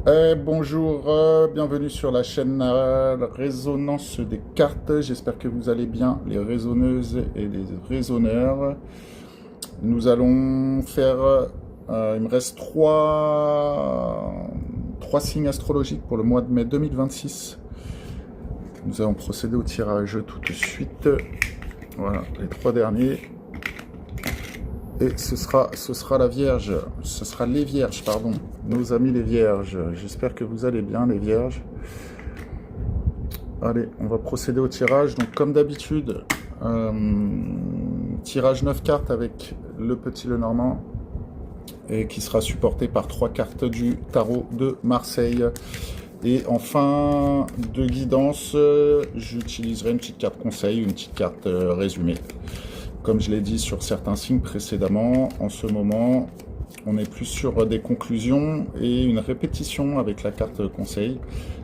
Bonjour, bienvenue sur la chaîne Résonance des cartes. J'espère que vous allez bien, les raisonneuses et les raisonneurs. Nous allons faire, il me reste trois signes astrologiques pour le mois de mai 2026. Nous allons procéder au tirage tout de suite. Voilà, les trois derniers. Et ce sera la Vierge, ce sera les Vierges, pardon, nos amis les Vierges. J'espère que vous allez bien, les Vierges. Allez, on va procéder au tirage. Donc, comme d'habitude, tirage 9 cartes avec le petit Lenormand, et qui sera supporté par 3 cartes du tarot de Marseille. Et en fin de guidance, j'utiliserai une petite carte conseil, une petite carte résumée. Comme je l'ai dit sur certains signes précédemment, en ce moment, on est plus sur des conclusions et une répétition avec la carte conseil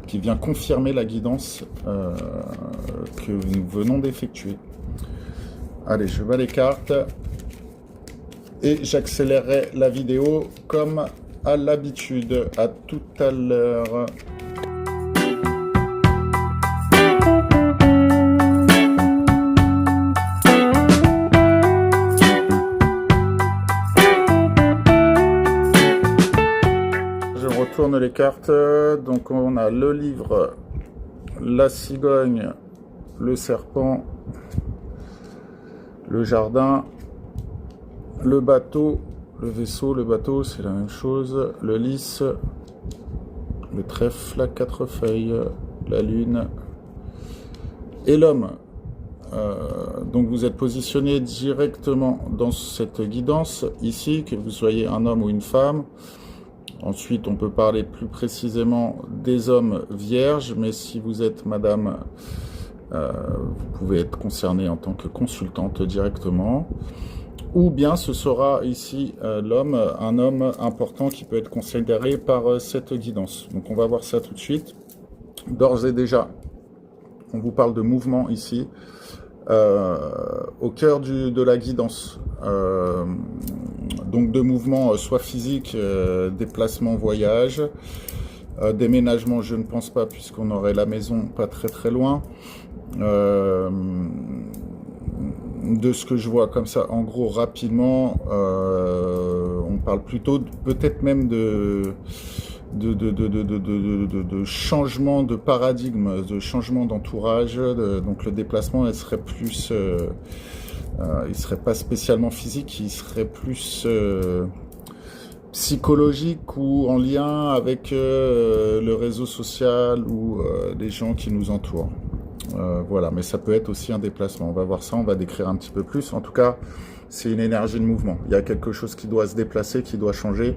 qui vient confirmer la guidance que nous venons d'effectuer. Allez, je bats les cartes et j'accélérerai la vidéo comme à l'habitude. À tout à l'heure. Tourne les cartes, donc on a le livre, la cigogne, le serpent, le jardin, le bateau, le vaisseau, le bateau c'est la même chose, le lys, le trèfle, la 4 feuilles, la lune et l'homme. Donc vous êtes positionné directement dans cette guidance ici, que vous soyez un homme ou une femme. Ensuite, on peut parler plus précisément des hommes vierges, mais si vous êtes madame, vous pouvez être concerné en tant que consultante directement. Ou bien ce sera ici l'homme, un homme important qui peut être considéré par cette guidance. Donc on va voir ça tout de suite. D'ores et déjà, on vous parle de mouvement ici, au cœur de la guidance. Donc de mouvements soit physiques, déplacement, voyage, déménagement, je ne pense pas puisqu'on aurait la maison pas très loin. De ce que je vois comme ça, en gros, rapidement, on parle plutôt peut-être même de changement de paradigme, de changement d'entourage. Donc le déplacement, elle serait plus... il serait pas spécialement physique, il serait plus psychologique ou en lien avec le réseau social ou les gens qui nous entourent. Voilà, mais ça peut être aussi un déplacement. On va voir ça, on va décrire un petit peu plus. En tout cas, c'est une énergie de mouvement. Il y a quelque chose qui doit se déplacer, qui doit changer.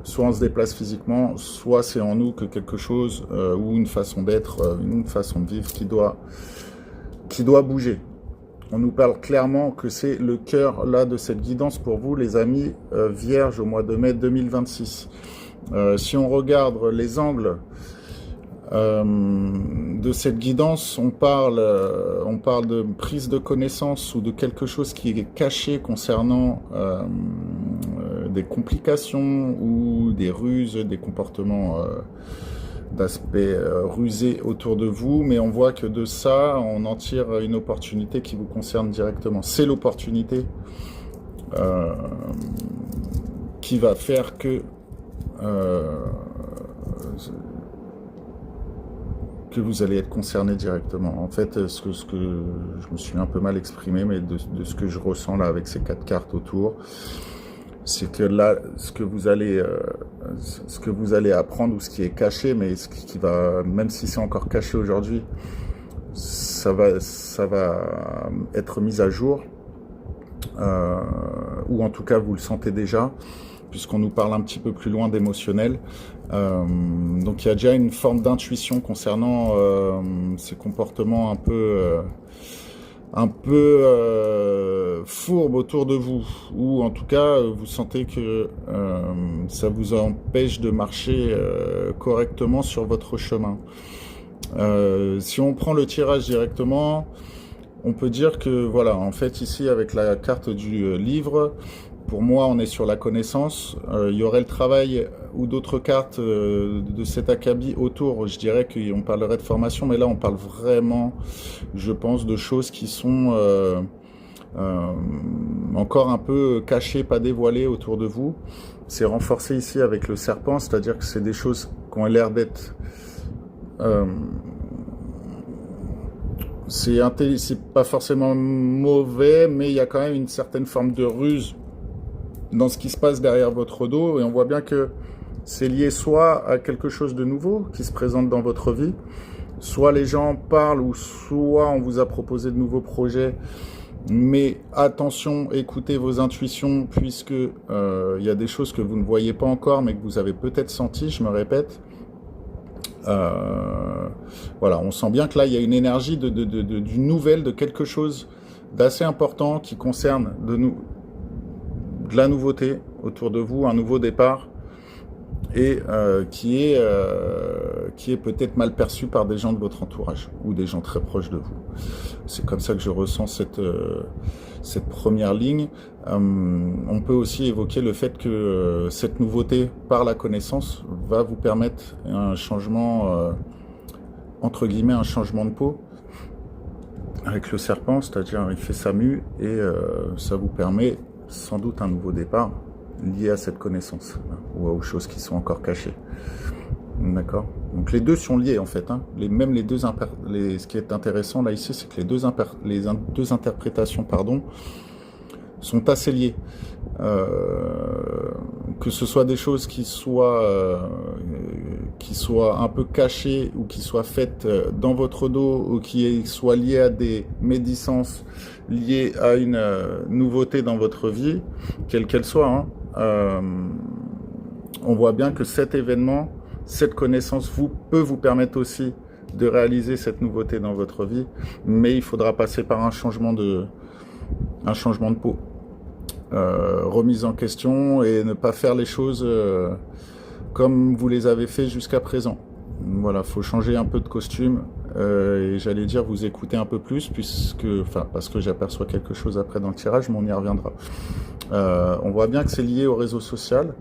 Soit on se déplace physiquement, soit c'est en nous que quelque chose ou une façon d'être, une façon de vivre qui doit bouger. On nous parle clairement que c'est le cœur là de cette guidance pour vous, les amis vierges, au mois de mai 2026. Si on regarde les angles de cette guidance, on parle de prise de connaissance ou de quelque chose qui est caché concernant des complications ou des ruses, des comportements d'aspect rusé autour de vous, mais on voit que de ça, on en tire une opportunité qui vous concerne directement. C'est l'opportunité qui va faire que vous allez être concerné directement. En fait, ce que je me suis un peu mal exprimé, mais de ce que je ressens là avec ces 4 cartes autour, c'est que là, ce que vous allez apprendre ou ce qui est caché, mais ce qui va, même si c'est encore caché aujourd'hui, ça va être mis à jour, ou en tout cas vous le sentez déjà, puisqu'on nous parle un petit peu plus loin d'émotionnel. Donc il y a déjà une forme d'intuition concernant ces comportements un peu fourbe autour de vous, ou en tout cas vous sentez que ça vous empêche de marcher correctement sur votre chemin. Si on prend le tirage directement, on peut dire que voilà, en fait ici avec la carte du livre, pour moi, on est sur la connaissance. Il y aurait le travail ou d'autres cartes de cet acabit autour. Je dirais qu'on parlerait de formation, mais là, on parle vraiment, je pense, de choses qui sont encore un peu cachées, pas dévoilées autour de vous. C'est renforcé ici avec le serpent, c'est-à-dire que c'est des choses qui ont l'air d'être... c'est pas forcément mauvais, mais il y a quand même une certaine forme de ruse dans ce qui se passe derrière votre dos, et on voit bien que c'est lié soit à quelque chose de nouveau qui se présente dans votre vie, soit les gens parlent, ou soit on vous a proposé de nouveaux projets, mais attention, écoutez vos intuitions, puisque il y a des choses que vous ne voyez pas encore, mais que vous avez peut-être senti, je me répète. Voilà, on sent bien que là, il y a une énergie d'une nouvelle, de quelque chose d'assez important qui concerne de la nouveauté autour de vous, un nouveau départ, et qui est peut-être mal perçu par des gens de votre entourage ou des gens très proches de vous. C'est comme ça que je ressens cette première ligne. On peut aussi évoquer le fait que cette nouveauté par la connaissance va vous permettre un changement, entre guillemets, un changement de peau avec le serpent, c'est-à-dire il fait sa mue, et ça vous permet sans doute un nouveau départ lié à cette connaissance, ou aux choses qui sont encore cachées. D'accord. Donc les deux sont liés en fait. Hein. Ce qui est intéressant là ici, c'est que les deux interprétations, sont assez liées. Que ce soit des choses qui soient un peu cachées, ou qui soient faites dans votre dos, ou qui soient liées à des médisances, liées à une nouveauté dans votre vie, quelle qu'elle soit, hein, on voit bien que cet événement, cette connaissance peut vous permettre aussi de réaliser cette nouveauté dans votre vie, mais il faudra passer par un changement de peau. Remise en question, et ne pas faire les choses comme vous les avez fait jusqu'à présent. Voilà, faut changer un peu de costume, et j'allais dire vous écouter un peu plus, parce que j'aperçois quelque chose après dans le tirage, mais on y reviendra. On voit bien que c'est lié au réseau social.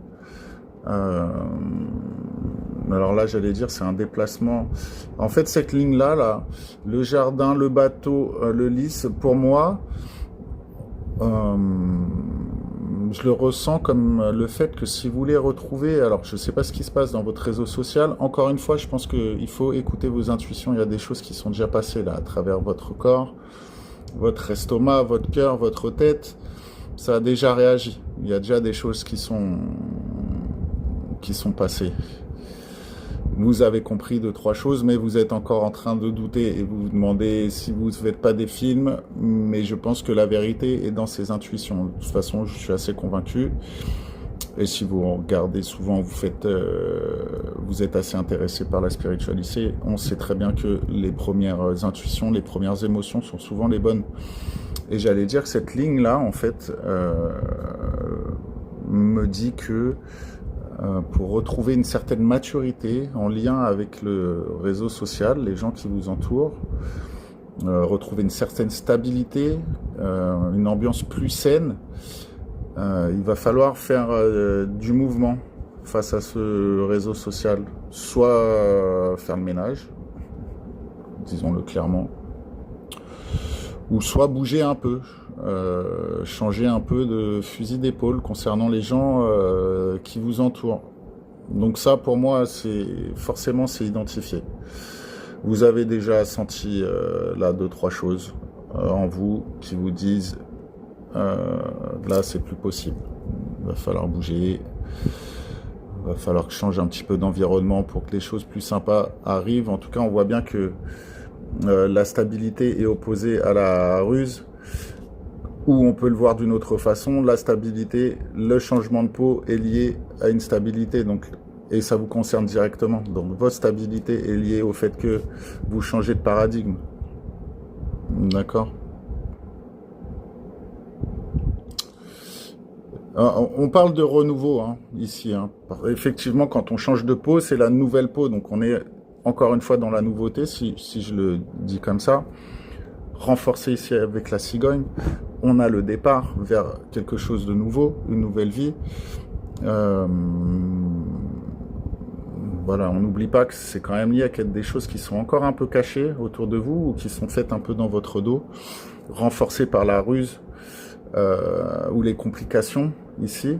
Alors là, j'allais dire, c'est un déplacement. En fait, cette ligne-là, le jardin, le bateau, le lys, pour moi, je le ressens comme le fait que si vous voulez retrouver, alors je ne sais pas ce qui se passe dans votre réseau social, encore une fois, je pense qu'il faut écouter vos intuitions. Il y a des choses qui sont déjà passées là, à travers votre corps, votre estomac, votre cœur, votre tête. Ça a déjà réagi. Il y a déjà des choses qui sont passées. Vous avez compris 2-3 choses, mais vous êtes encore en train de douter, et vous vous demandez si vous ne faites pas des films, mais je pense que la vérité est dans ces intuitions. De toute façon, je suis assez convaincu. Et si vous regardez souvent, vous êtes assez intéressé par la spiritualité, on sait très bien que les premières intuitions, les premières émotions sont souvent les bonnes. Et j'allais dire que cette ligne-là, en fait, me dit que pour retrouver une certaine maturité en lien avec le réseau social, les gens qui vous entourent, retrouver une certaine stabilité, une ambiance plus saine, il va falloir faire du mouvement face à ce réseau social. Soit faire le ménage, disons-le clairement, ou soit bouger un peu, changer un peu de fusil d'épaule concernant les gens qui vous entourent. Donc ça, pour moi, c'est identifié. Vous avez déjà senti là 2-3 choses en vous qui vous disent là, c'est plus possible. Il va falloir bouger. Il va falloir que je change un petit peu d'environnement pour que les choses plus sympas arrivent. En tout cas, on voit bien que la stabilité est opposée à la ruse, ou on peut le voir d'une autre façon, la stabilité, le changement de peau est lié à une stabilité, donc, et ça vous concerne directement. Donc votre stabilité est liée au fait que vous changez de paradigme. D'accord ? On parle de renouveau hein, ici. Hein. Effectivement, quand on change de peau, c'est la nouvelle peau, donc on est encore une fois dans la nouveauté, si je le dis comme ça. renforcé ici avec la cigogne. On a le départ vers quelque chose de nouveau, une nouvelle vie. Voilà, on n'oublie pas que c'est quand même lié à des choses qui sont encore un peu cachées autour de vous ou qui sont faites un peu dans votre dos, renforcées par la ruse ou les complications ici.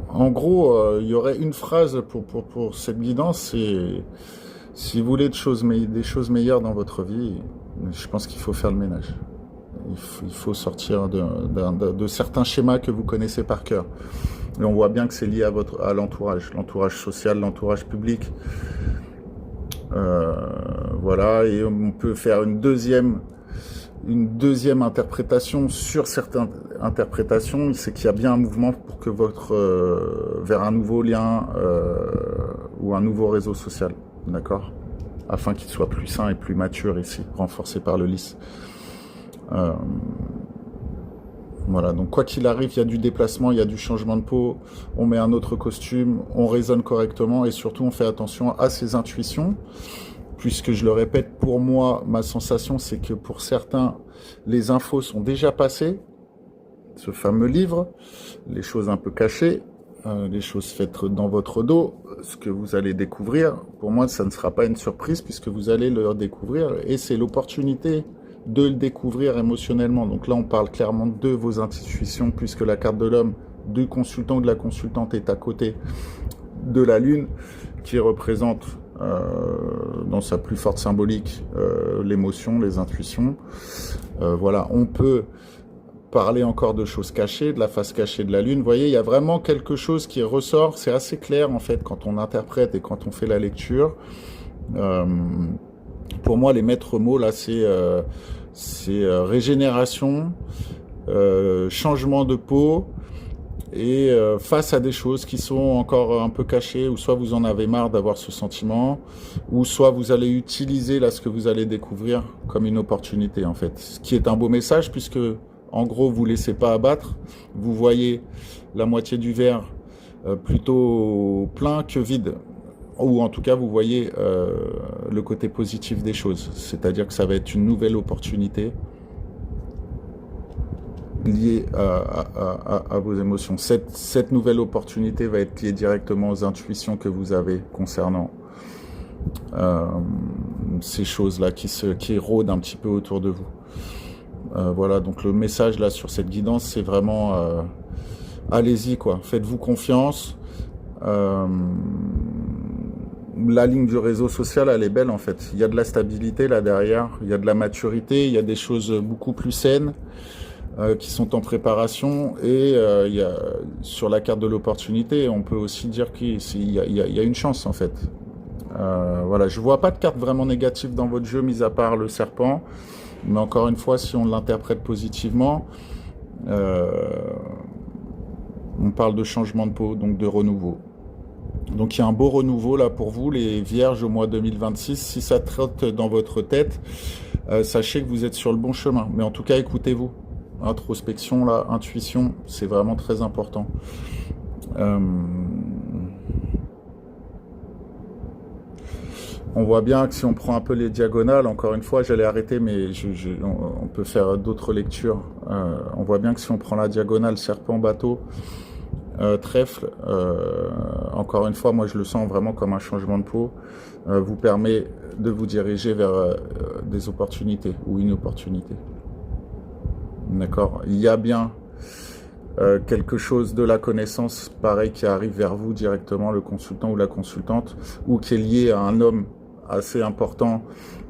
En gros, il y aurait une phrase pour cette guidance, c'est si vous voulez des choses meilleures dans votre vie, je pense qu'il faut faire le ménage. Il faut sortir de certains schémas que vous connaissez par cœur. Et on voit bien que c'est lié à l'entourage social, l'entourage public. Voilà, et on peut faire une deuxième interprétation sur certaines interprétations, c'est qu'il y a bien un mouvement pour que vers un nouveau lien ou un nouveau réseau social, d'accord, afin qu'il soit plus sain et plus mature ici, renforcé par le lys. Voilà, donc quoi qu'il arrive, il y a du déplacement, il y a du changement de peau, on met un autre costume, on raisonne correctement et surtout on fait attention à ses intuitions. Puisque je le répète, pour moi, ma sensation, c'est que pour certains, les infos sont déjà passées. Ce fameux livre, les choses un peu cachées, les choses faites dans votre dos, ce que vous allez découvrir, pour moi, ça ne sera pas une surprise puisque vous allez le découvrir et c'est l'opportunité de le découvrir émotionnellement. Donc là, on parle clairement de vos intuitions puisque la carte de l'homme, du consultant ou de la consultante est à côté de la lune qui représente dans sa plus forte symbolique l'émotion, les intuitions. Voilà, on peut parler encore de choses cachées, de la face cachée de la lune. Vous voyez, il y a vraiment quelque chose qui ressort. C'est assez clair en fait quand on interprète et quand on fait la lecture. Pour moi, les maîtres mots là, c'est régénération, changement de peau. Et face à des choses qui sont encore un peu cachées, ou soit vous en avez marre d'avoir ce sentiment, ou soit vous allez utiliser là ce que vous allez découvrir comme une opportunité en fait. Ce qui est un beau message puisque en gros vous ne laissez pas abattre, vous voyez la moitié du verre plutôt plein que vide. Ou en tout cas vous voyez le côté positif des choses. C'est-à-dire que ça va être une nouvelle opportunité lié à vos émotions. Cette nouvelle opportunité va être liée directement aux intuitions que vous avez concernant ces choses-là qui rôdent un petit peu autour de vous. Voilà, donc le message là sur cette guidance, c'est vraiment allez-y quoi, faites-vous confiance. La ligne du réseau social, elle est belle en fait. Il y a de la stabilité là derrière, il y a de la maturité, il y a des choses beaucoup plus saines. Qui sont en préparation et sur la carte de l'opportunité, on peut aussi dire qu'il y a une chance en fait. Voilà, je vois pas de carte vraiment négative dans votre jeu, mis à part le serpent. Mais encore une fois, si on l'interprète positivement, on parle de changement de peau, donc de renouveau. Donc il y a un beau renouveau là pour vous, les vierges au mois 2026. Si ça trotte dans votre tête, sachez que vous êtes sur le bon chemin. Mais en tout cas, écoutez-vous. Introspection, là, intuition, c'est vraiment très important. On voit bien que si on prend un peu les diagonales, encore une fois, j'allais arrêter, mais on peut faire d'autres lectures. On voit bien que si on prend la diagonale serpent, bateau, trèfle, encore une fois, moi je le sens vraiment comme un changement de peau, vous permet de vous diriger vers des opportunités ou une opportunité. D'accord, il y a bien quelque chose de la connaissance, pareil, qui arrive vers vous directement, le consultant ou la consultante, ou qui est lié à un homme assez important,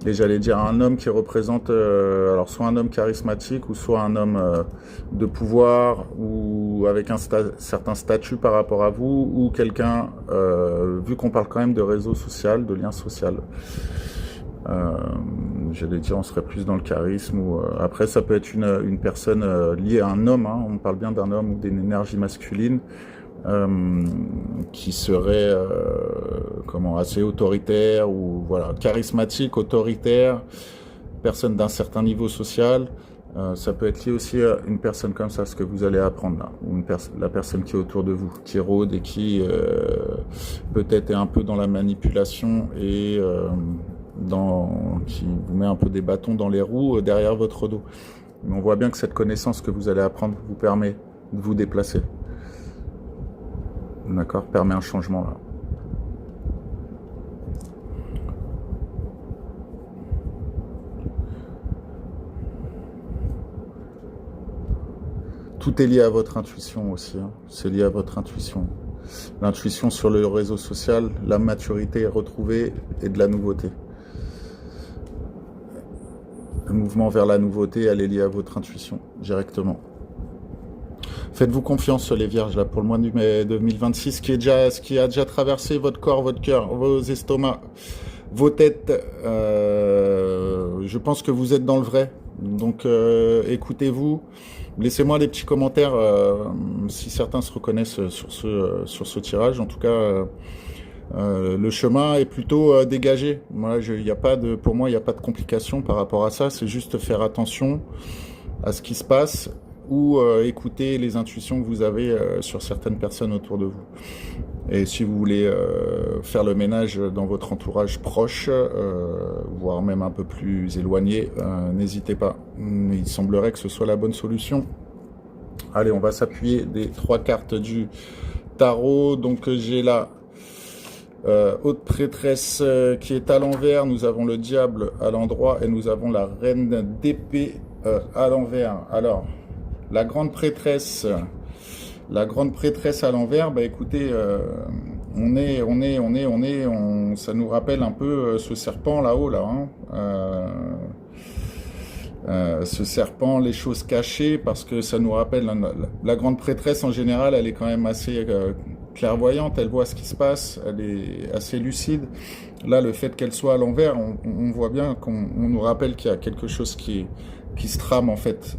et j'allais dire un homme qui représente, alors soit un homme charismatique, ou soit un homme de pouvoir, ou avec un certain statut par rapport à vous, ou quelqu'un, vu qu'on parle quand même de réseau social, de lien social. J'allais dire on serait plus dans le charisme ou après ça peut être une personne liée à un homme, hein, on parle bien d'un homme ou d'une énergie masculine qui serait assez autoritaire ou voilà charismatique, autoritaire, personne d'un certain niveau social, Ça peut être lié aussi à une personne comme ça, ce que vous allez apprendre là, ou la personne qui est autour de vous, qui rôde et qui peut-être est un peu dans la manipulation et qui vous met un peu des bâtons dans les roues derrière votre dos. Mais on voit bien que cette connaissance que vous allez apprendre vous permet de vous déplacer. D'accord, permet un changement là. Tout est lié à votre intuition aussi, hein. C'est lié à votre intuition. L'intuition sur le réseau social, la maturité est retrouvée et de la nouveauté. Le mouvement vers la nouveauté, elle est liée à votre intuition, directement. Faites-vous confiance sur les vierges là pour le mois de mai 2026, ce qui a déjà traversé votre corps, votre cœur, vos estomacs, vos têtes. Je pense que vous êtes dans le vrai. Donc écoutez-vous. Laissez-moi des petits commentaires si certains se reconnaissent sur ce tirage. En tout cas, le chemin est plutôt dégagé. Moi, pour moi, il n'y a pas de complications par rapport à ça. C'est juste faire attention à ce qui se passe ou écouter les intuitions que vous avez sur certaines personnes autour de vous. Et si vous voulez faire le ménage dans votre entourage proche, voire même un peu plus éloigné, n'hésitez pas. Il semblerait que ce soit la bonne solution. Allez, on va s'appuyer des 3 cartes du tarot. Donc j'ai la haute prêtresse qui est à l'envers. Nous avons le diable à l'endroit et nous avons la reine d'épée à l'envers. Alors, la grande prêtresse à l'envers, bah écoutez, ça nous rappelle un peu ce serpent là-haut, là. Ce serpent, les choses cachées, parce que ça nous rappelle, la grande prêtresse en général, elle est quand même assez clairvoyante, elle voit ce qui se passe, elle est assez lucide. Là, le fait qu'elle soit à l'envers, on voit bien qu'on nous rappelle qu'il y a quelque chose qui se trame en fait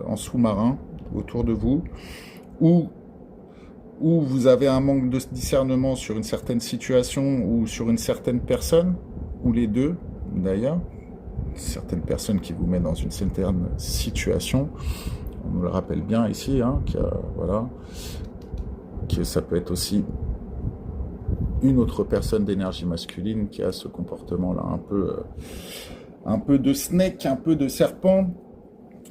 en sous-marin autour de vous, ou vous avez un manque de discernement sur une certaine situation ou sur une certaine personne, ou les deux d'ailleurs, certaines personnes qui vous mettent dans une certaine situation, on nous le rappelle bien ici, hein, que ça peut être aussi une autre personne d'énergie masculine qui a ce comportement-là, un peu de snake, un peu de serpent.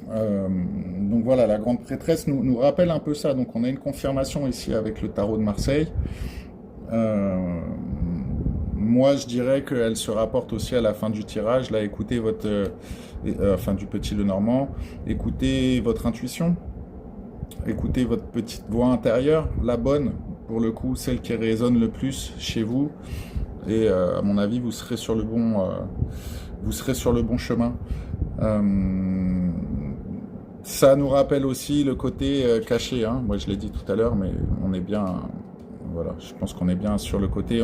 Donc voilà, la grande prêtresse nous rappelle un peu ça. Donc on a une confirmation ici avec le tarot de Marseille. Moi je dirais qu'elle se rapporte aussi à la fin du tirage. Là, écoutez fin du petit Lenormand, écoutez votre intuition, écoutez votre petite voix intérieure, la bonne, pour le coup, celle qui résonne le plus chez vous. Et à mon avis, vous serez sur le bon chemin. Ça nous rappelle aussi le côté caché, hein. Moi je l'ai dit tout à l'heure, mais on est bien, voilà, je pense qu'on est bien sur le côté,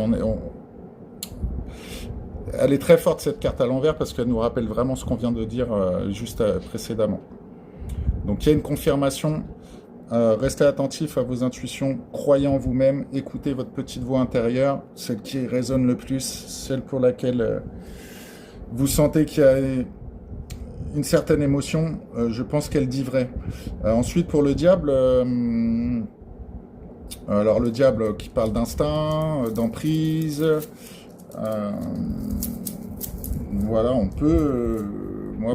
elle est très forte cette carte à l'envers parce qu'elle nous rappelle vraiment ce qu'on vient de dire juste précédemment. Donc il y a une confirmation, restez attentif à vos intuitions, croyez en vous-même, écoutez votre petite voix intérieure, celle qui résonne le plus, celle pour laquelle vous sentez qu'il y a une certaine émotion, je pense qu'elle dit vrai. Ensuite, pour le diable, alors le diable qui parle d'instinct, d'emprise, voilà, on peut...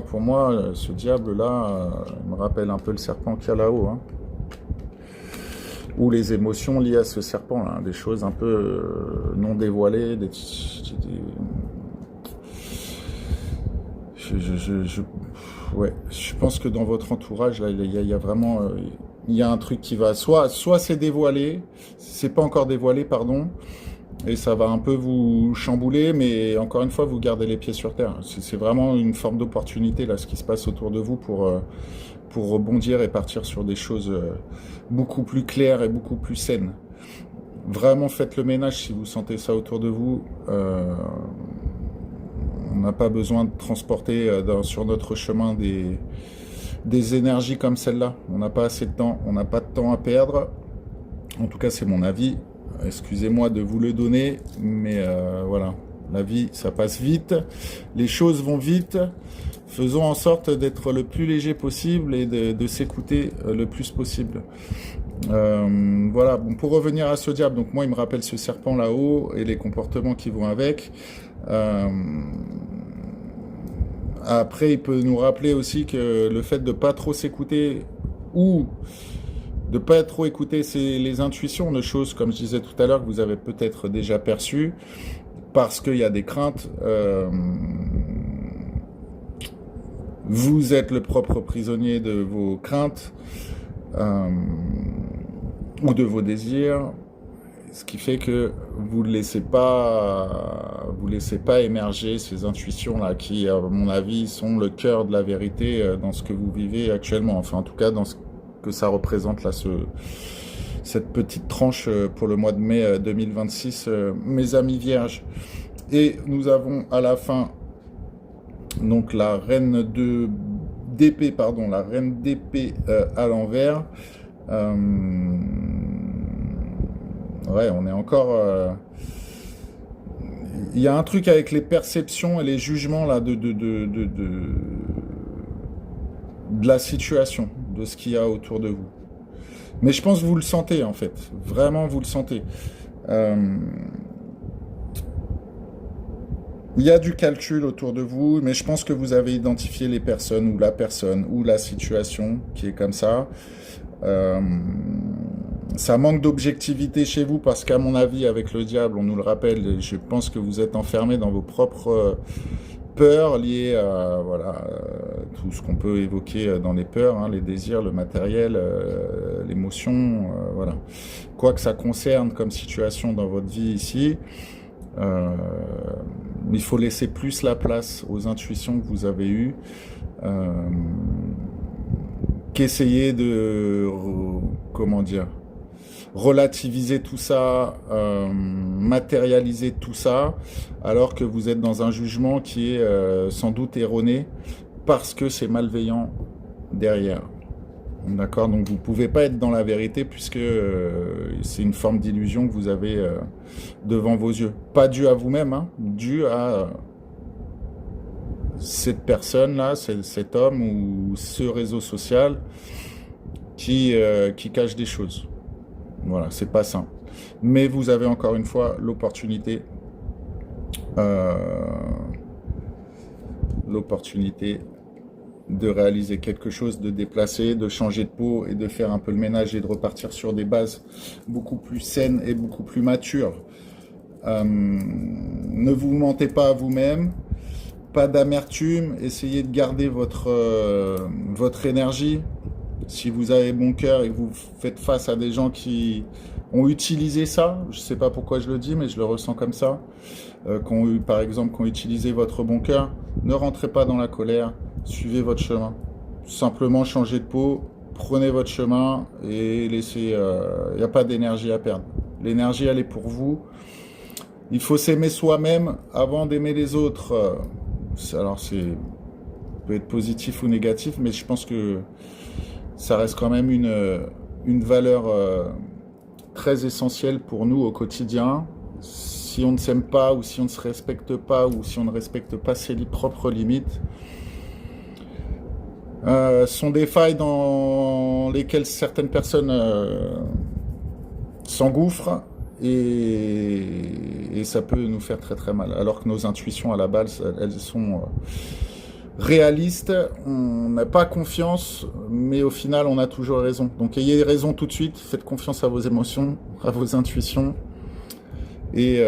pour moi, ce diable-là, me rappelle un peu le serpent qu'il y a là-haut, hein. Ou les émotions liées à ce serpent-là, hein, des choses un peu non dévoilées, je pense que dans votre entourage, là, il y a vraiment, il y a un truc qui va, soit c'est dévoilé, c'est pas encore dévoilé, pardon, et ça va un peu vous chambouler, mais encore une fois, vous gardez les pieds sur terre. C'est vraiment une forme d'opportunité, là, ce qui se passe autour de vous pour rebondir et partir sur des choses beaucoup plus claires et beaucoup plus saines. Vraiment, faites le ménage si vous sentez ça autour de vous. On n'a pas besoin de transporter sur notre chemin des énergies comme celle-là. On n'a pas assez de temps, on n'a pas de temps à perdre. En tout cas, c'est mon avis. Excusez-moi de vous le donner, mais voilà. La vie, ça passe vite. Les choses vont vite. Faisons en sorte d'être le plus léger possible et de s'écouter le plus possible. Voilà, bon, pour revenir à ce diable, donc moi il me rappelle ce serpent là-haut et les comportements qui vont avec. Après, il peut nous rappeler aussi que le fait de pas trop s'écouter ou de pas trop écouter les intuitions de choses, comme je disais tout à l'heure, que vous avez peut-être déjà perçues, parce qu'il y a des craintes. Vous êtes le propre prisonnier de vos craintes ou de vos désirs, ce qui fait que vous ne laissez pas émerger ces intuitions-là qui, à mon avis, sont le cœur de la vérité dans ce que vous vivez actuellement. Enfin, en tout cas, dans ce que ça représente là, cette petite tranche pour le mois de mai 2026, mes amis vierges. Et nous avons à la fin donc la reine d'épée, pardon, la reine d'épée à l'envers. Ouais, on est encore... Il y a un truc avec les perceptions et les jugements là de la situation, de ce qu'il y a autour de vous. Mais je pense que vous le sentez en fait. Vraiment, vous le sentez. Il y a du calcul autour de vous, mais je pense que vous avez identifié les personnes ou la situation qui est comme ça. Ça manque d'objectivité chez vous parce qu'à mon avis, avec le diable, on nous le rappelle, je pense que vous êtes enfermé dans vos propres peurs liées à tout ce qu'on peut évoquer dans les peurs, hein, les désirs, le matériel, l'émotion, voilà. Quoi que ça concerne comme situation dans votre vie ici, il faut laisser plus la place aux intuitions que vous avez eues qu'essayer de, comment dire, relativiser tout ça, matérialiser tout ça, alors que vous êtes dans un jugement qui est sans doute erroné parce que c'est malveillant derrière. D'accord, donc vous ne pouvez pas être dans la vérité puisque c'est une forme d'illusion que vous avez devant vos yeux. Pas dû à vous-même, hein, dû à cette personne-là, cet homme ou ce réseau social qui cache des choses. Voilà, c'est pas sain. Mais vous avez encore une fois l'opportunité de réaliser quelque chose, de déplacer, de changer de peau et de faire un peu le ménage et de repartir sur des bases beaucoup plus saines et beaucoup plus matures. Ne vous mentez pas à vous-même, pas d'amertume, essayez de garder votre énergie. Si vous avez bon cœur et que vous faites face à des gens qui ont utilisé ça, je ne sais pas pourquoi je le dis, mais je le ressens comme ça, par exemple, qui ont utilisé votre bon cœur, ne rentrez pas dans la colère, suivez votre chemin. Simplement changez de peau, prenez votre chemin et laissez... Il n'y a pas d'énergie à perdre. L'énergie, elle est pour vous. Il faut s'aimer soi-même avant d'aimer les autres. Alors, peut être positif ou négatif, mais je pense que ça reste quand même une valeur très essentielle pour nous au quotidien. Si on ne s'aime pas, ou si on ne se respecte pas, ou si on ne respecte pas ses propres limites, sont des failles dans lesquelles certaines personnes s'engouffrent et ça peut nous faire très très mal. Alors que nos intuitions à la base, elles sont réalistes, on n'a pas confiance, mais au final on a toujours raison. Donc ayez raison tout de suite, faites confiance à vos émotions, à vos intuitions et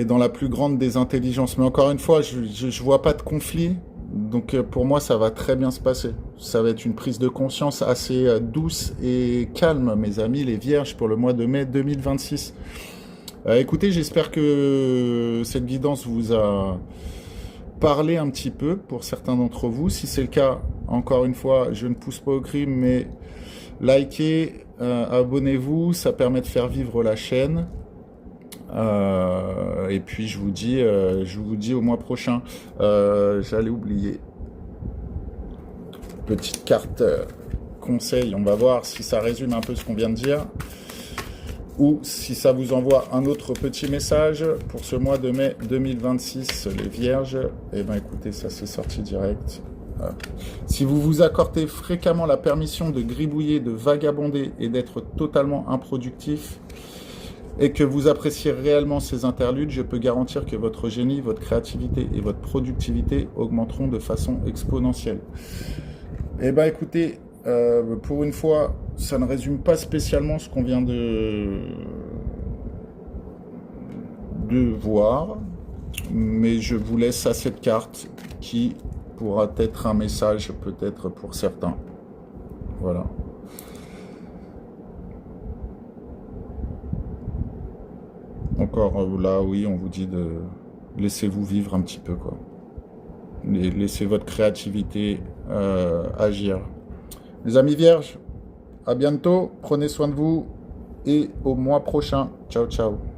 dans la plus grande des intelligences. Mais encore une fois, je vois pas de conflit. Donc pour moi, ça va très bien se passer. Ça va être une prise de conscience assez douce et calme, mes amis, les vierges, pour le mois de mai 2026. Écoutez, j'espère que cette guidance vous a parlé un petit peu pour certains d'entre vous. Si c'est le cas, encore une fois, je ne pousse pas au crime, mais likez, abonnez-vous, ça permet de faire vivre la chaîne. Et puis je vous dis au mois prochain. J'allais oublier. Petite carte conseil, on va voir si ça résume un peu ce qu'on vient de dire. Ou si ça vous envoie un autre petit message pour ce mois de mai 2026, les Vierges, eh bien écoutez, ça c'est sorti direct. Voilà. Si vous vous accordez fréquemment la permission de gribouiller, de vagabonder et d'être totalement improductif, et que vous appréciez réellement ces interludes, je peux garantir que votre génie, votre créativité et votre productivité augmenteront de façon exponentielle. Eh bien écoutez, pour une fois, ça ne résume pas spécialement ce qu'on vient de voir, mais je vous laisse à cette carte qui pourra être un message peut-être pour certains. Voilà. Encore là, oui, on vous dit de laissez-vous vivre un petit peu, quoi. Laissez votre créativité agir. Les amis vierges, à bientôt, prenez soin de vous et au mois prochain. Ciao, ciao.